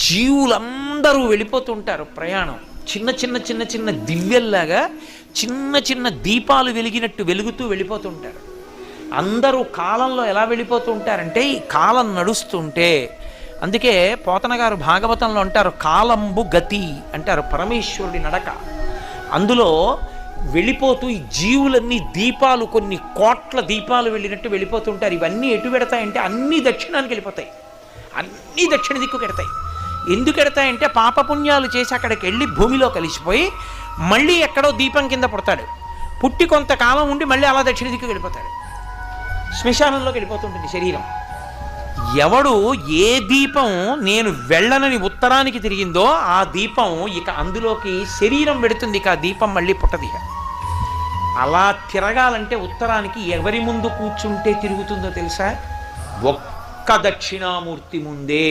జీవులందరూ వెళ్ళిపోతుంటారు ప్రయాణం. చిన్న చిన్న చిన్న చిన్న దివ్యల్లాగా చిన్న చిన్న దీపాలు వెలిగినట్టు వెలుగుతూ వెళ్ళిపోతుంటారు. అందరూ కాలంలో ఎలా వెళ్ళిపోతూ ఉంటారంటే ఈ కాలం నడుస్తుంటే, అందుకే పోతన గారు భాగవతంలో అంటారు కాలంబు గతి అంటారు, పరమేశ్వరుడి నడక. అందులో వెళ్ళిపోతూ ఈ జీవులన్నీ దీపాలు, కొన్ని కోట్ల దీపాలు వెళ్ళినట్టు వెళ్ళిపోతుంటారు. ఇవన్నీ ఎటు పెడతాయంటే అన్నీ దక్షిణానికి వెళ్ళిపోతాయి, అన్నీ దక్షిణ దిక్కుకు ఎడతాయి. ఎందుకు ఎడతాయంటే పాపపుణ్యాలు చేసి అక్కడికి వెళ్ళి భూమిలో కలిసిపోయి మళ్ళీ ఎక్కడో దీపం కింద పుడతాడు, పుట్టి కొంతకాలం ఉండి మళ్ళీ అలా దక్షిణ దిక్కుకు వెళ్ళిపోతాడు, శ్మశానంలోకి వెళ్ళిపోతుంటుంది శరీరం. ఎవడు ఏ దీపం నేను వెళ్ళనని ఉత్తరానికి తిరిగిందో ఆ దీపం ఇక అందులోకి శరీరం పెడుతుంది, ఇక ఆ దీపం మళ్ళీ పుట్టది. అలా తిరగాలంటే ఉత్తరానికి ఎవరి ముందు కూర్చుంటే తిరుగుతుందో తెలుసా? ఒక్క దక్షిణామూర్తి ముందే.